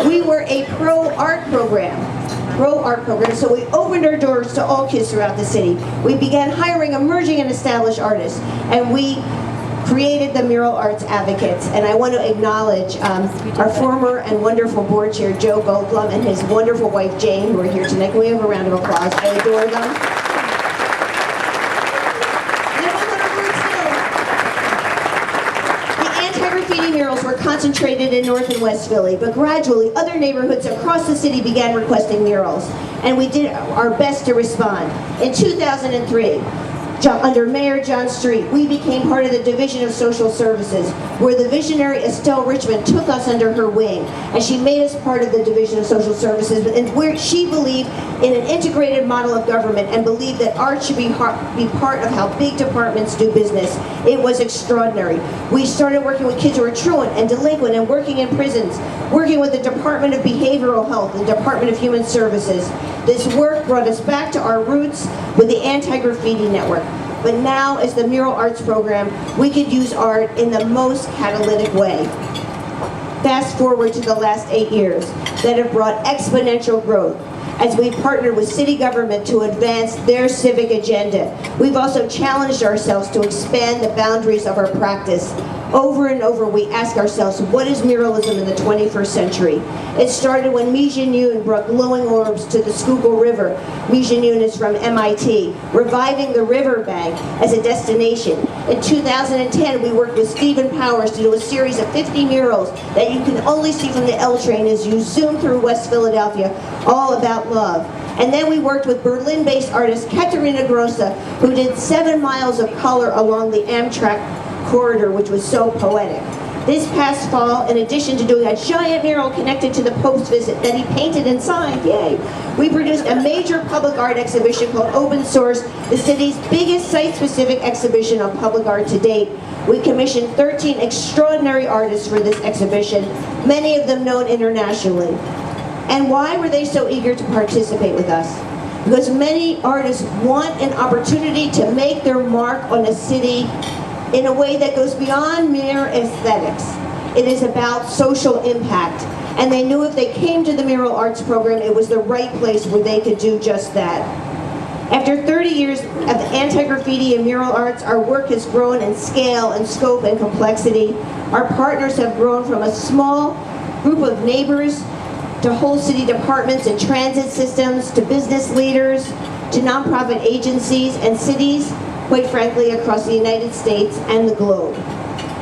We were a pro-art program, so we opened our doors to all kids throughout the city. We began hiring emerging and established artists, and we created the Mural Arts Advocates. And I want to acknowledge our former and wonderful board chair, Joe Goldblum, and his wonderful wife, Jane, who are here tonight. Can we have a round of applause? I adore them. Murals were concentrated in North and West Philly, but gradually other neighborhoods across the city began requesting murals, and we did our best to respond. In 2003, under Mayor John Street, we became part of the Division of Social Services, where the visionary Estelle Richmond took us under her wing, and she made us part of the Division of Social Services, and where she believed in an integrated model of government and believed that art should be part of how big departments do business. It was extraordinary. We started working with kids who are truant and delinquent and working in prisons, working with the Department of Behavioral Health and Department of Human Services. This work brought us back to our roots with the Anti-Graffiti Network. But now, as the Mural Arts Program, we could use art in the most catalytic way. Fast forward to the last 8 years that have brought exponential growth as we partnered with city government to advance their civic agenda. We've also challenged ourselves to expand the boundaries of our practice. Over and over, we ask ourselves, what is muralism in the 21st century? It started when Mi Jin-yoon brought glowing orbs to the Schuylkill River. Mi Jin-yoon is from MIT, reviving the riverbank as a destination. In 2010, we worked with Stephen Powers to do a series of 50 murals that you can only see from the L train as you zoom through West Philadelphia, all about love. And then we worked with Berlin-based artist Katerina Grossa, who did 7 miles of color along the Amtrak corridor, which was so poetic. This past fall, in addition to doing a giant mural connected to the Pope's visit that he painted and signed, yay, we produced a major public art exhibition called Open Source, the city's biggest site-specific exhibition on public art to date. We commissioned 13 extraordinary artists for this exhibition, many of them known internationally. And why were they so eager to participate with us? Because many artists want an opportunity to make their mark on a city in a way that goes beyond mere aesthetics. It is about social impact. And they knew if they came to the Mural Arts Program, it was the right place where they could do just that. After 30 years of anti-graffiti and mural arts, our work has grown in scale and scope and complexity. Our partners have grown from a small group of neighbors to whole city departments and transit systems, to business leaders, to nonprofit agencies and cities, quite frankly, across the United States and the globe.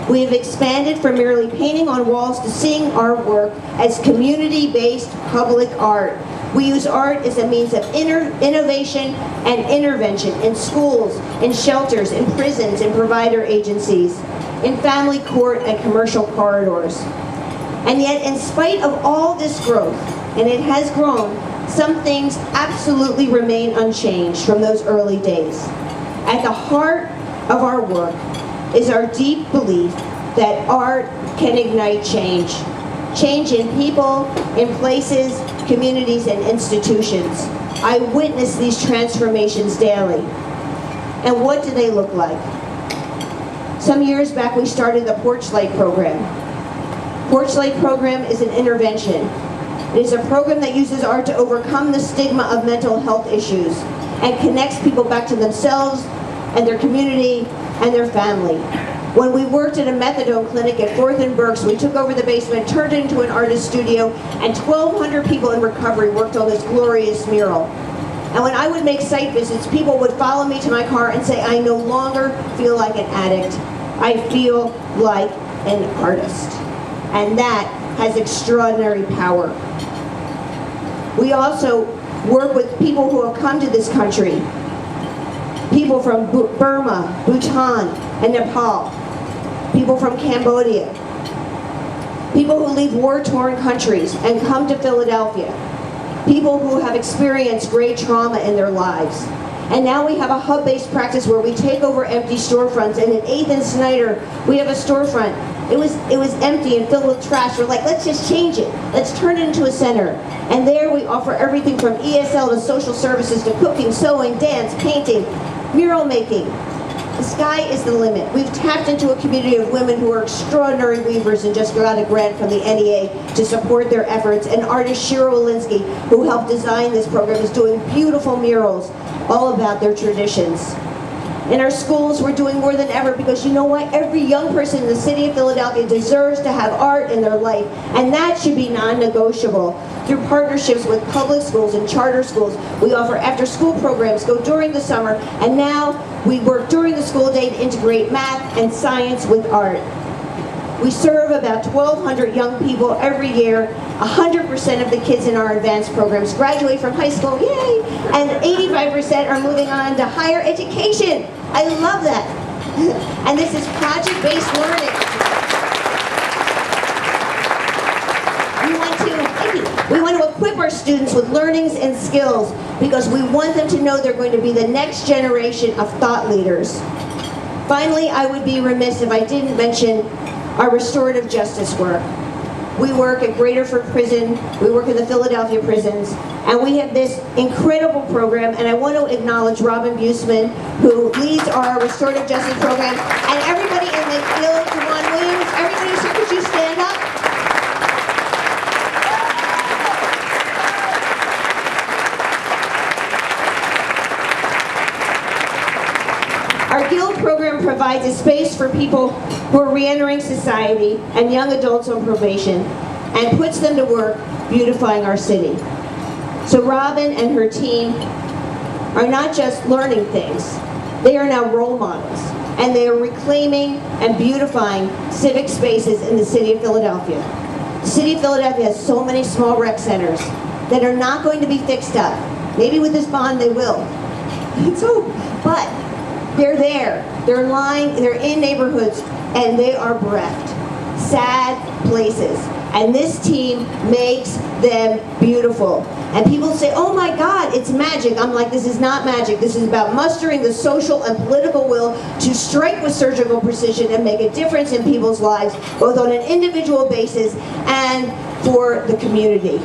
We have expanded from merely painting on walls to seeing our work as community-based public art. We use art as a means of innovation and intervention in schools, in shelters, in prisons, in provider agencies, in family court and commercial corridors. And yet, in spite of all this growth, and it has grown, some things absolutely remain unchanged from those early days. At the heart of our work is our deep belief that art can ignite change. Change in people, in places, communities, and institutions. I witness these transformations daily. And what do they look like? Some years back, we started the Porch Light program. Porch Light program is an intervention. It is a program that uses art to overcome the stigma of mental health issues and connects people back to themselves and their community and their family. When we worked at a methadone clinic at 4th and Berks, we took over the basement, turned it into an artist studio, and 1,200 people in recovery worked on this glorious mural. And when I would make site visits, people would follow me to my car and say, I no longer feel like an addict. I feel like an artist. And that has extraordinary power. We also work with people who have come to this country. People from Burma, Bhutan, and Nepal. People from Cambodia. People who leave war-torn countries and come to Philadelphia. People who have experienced great trauma in their lives. And now we have a hub-based practice where we take over empty storefronts. And in 8th and Snyder, we have a storefront. It was empty and filled with trash. We're like, let's just change it. Let's turn it into a center. And there we offer everything from ESL to social services to cooking, sewing, dance, painting, mural making. the sky is the limit. We've tapped into a community of women who are extraordinary weavers and just got a grant from the NEA to support their efforts. And artist Shira Walensky, who helped design this program, is doing beautiful murals all about their traditions. In our schools, we're doing more than ever because you know what? Every young person in the city of Philadelphia deserves to have art in their life, and that should be non-negotiable. Through partnerships with public schools and charter schools, we offer after-school programs, go during the summer, and now we work during the school day to integrate math and science with art. We serve about 1,200 young people every year. 100% of the kids in our advanced programs graduate from high school, yay! And 85% are moving on to higher education. I love that. And this is project-based learning. We want to equip our students with learnings and skills because we want them to know they're going to be the next generation of thought leaders. Finally, I would be remiss if I didn't mention our restorative justice work. We work at Graterford Prison, we work in the Philadelphia prisons, and we have this incredible program, and I want to acknowledge Robin Buseman, who leads our restorative justice program, and everybody in the field, Juwan Williams, everybody, so could you stand up? Our Guild program provides a space for people who are re-entering society and young adults on probation and puts them to work beautifying our city. So Robin and her team are not just learning things, they are now role models, and they are reclaiming and beautifying civic spaces in the city of Philadelphia. The city of Philadelphia has so many small rec centers that are not going to be fixed up. Maybe with this bond they will. Let's hope. But they're there. They're in neighborhoods, and they are bereft. Sad places. And this team makes them beautiful. And people say, oh my God, it's magic. I'm like, this is not magic. This is about mustering the social and political will to strike with surgical precision and make a difference in people's lives, both on an individual basis and for the community.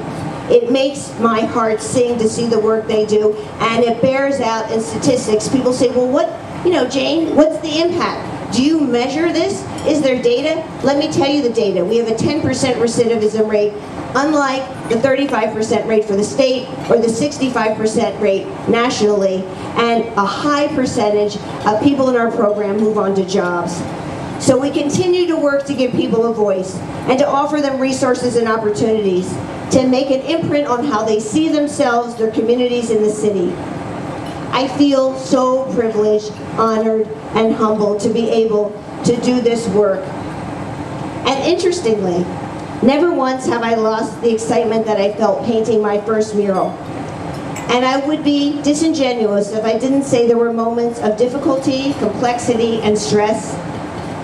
It makes my heart sing to see the work they do, and it bears out in statistics. People say, well, Jane, what's the impact? Do you measure this? Is there data? Let me tell you the data. We have a 10% recidivism rate, unlike the 35% rate for the state or the 65% rate nationally, and a high percentage of people in our program move on to jobs. So we continue to work to give people a voice and to offer them resources and opportunities to make an imprint on how they see themselves, their communities, in the city. I feel so privileged, honored, and humbled to be able to do this work. And interestingly, never once have I lost the excitement that I felt painting my first mural. And I would be disingenuous if I didn't say there were moments of difficulty, complexity, and stress.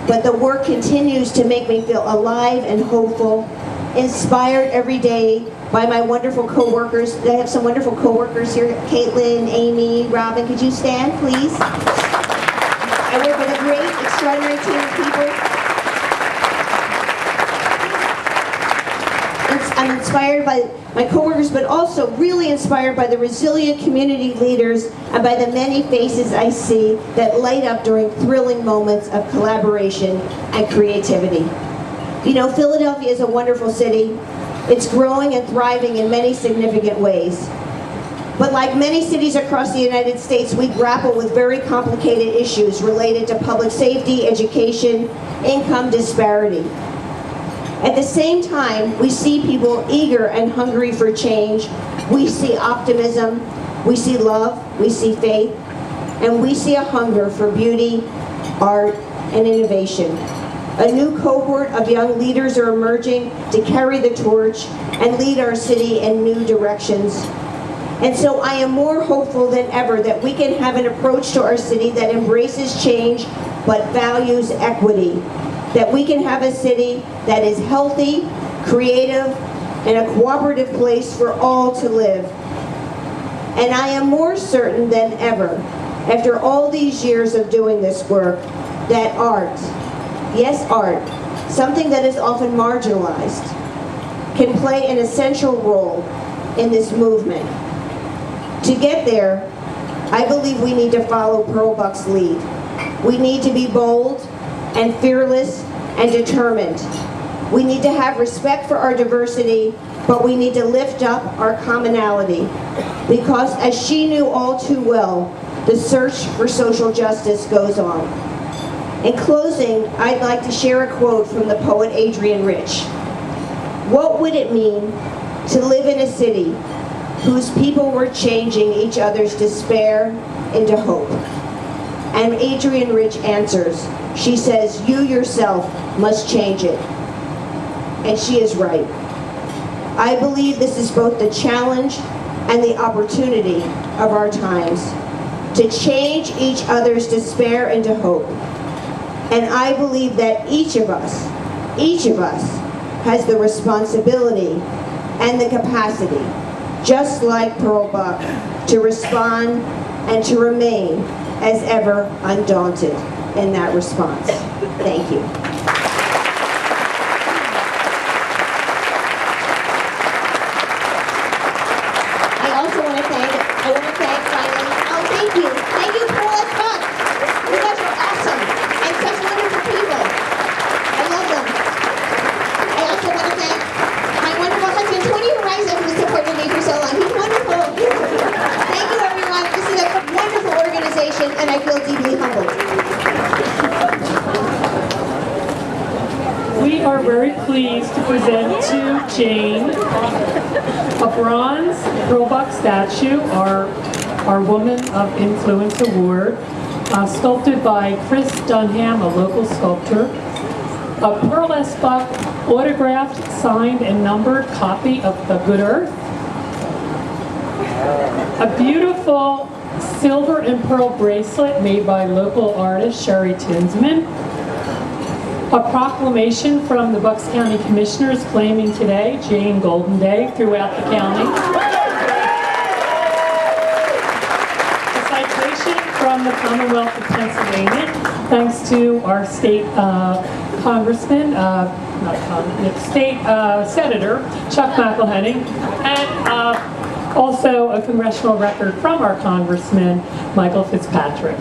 But the work continues to make me feel alive and hopeful, inspired every day by my wonderful co-workers. I have some wonderful co-workers here, Caitlin, Amy, Robin. Could you stand, please? I work with a great, extraordinary team of people. I'm inspired by my co-workers, but also really inspired by the resilient community leaders and by the many faces I see that light up during thrilling moments of collaboration and creativity. You know, Philadelphia is a wonderful city. It's growing and thriving in many significant ways. But like many cities across the United States, we grapple with very complicated issues related to public safety, education, income disparity. At the same time, we see people eager and hungry for change. We see optimism, we see love, we see faith, and we see a hunger for beauty, art, and innovation. A new cohort of young leaders are emerging to carry the torch and lead our city in new directions. And so I am more hopeful than ever that we can have an approach to our city that embraces change but values equity. That we can have a city that is healthy, creative, and a cooperative place for all to live. And I am more certain than ever, after all these years of doing this work, that art, yes, art, something that is often marginalized, can play an essential role in this movement. To get there, I believe we need to follow Pearl Buck's lead. We need to be bold and fearless and determined. We need to have respect for our diversity, but we need to lift up our commonality. Because as she knew all too well, the search for social justice goes on. In closing, I'd like to share a quote from the poet Adrienne Rich. What would it mean to live in a city whose people were changing each other's despair into hope? And Adrienne Rich answers. She says, you yourself must change it. And she is right. I believe this is both the challenge and the opportunity of our times, to change each other's despair into hope. And I believe that each of us has the responsibility and the capacity, just like Pearl Buck, to respond and to remain as ever undaunted in that response. Thank you. I want to thank finally, thank you, Pearl S. Buck. You guys are awesome and such wonderful people. I love them. I also want to thank my wonderful husband, Tony Horizon, who supported me for so long. He's wonderful. Thank you, everyone. This is a wonderful organization, and I feel deeply humbled. We are very pleased to present to Jane a bronze Pearl Buck statue, our Woman of Influence Award, sculpted by Chris Dunham, a local sculptor. A Pearl S. Buck autographed, signed, and numbered copy of The Good Earth. A beautiful silver and pearl bracelet made by local artist Sherry Tinsman. A proclamation from the Bucks County Commissioners claiming today Jane Golden Day throughout the county. A citation from the Commonwealth of Pennsylvania, thanks to our state congressman, state senator Chuck McElhenny, and also a congressional record from our congressman Michael Fitzpatrick.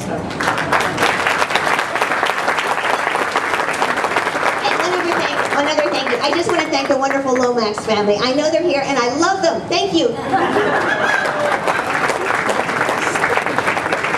Another thank you. I just want to thank the wonderful Lomax family. I know they're here and I love them. Thank you.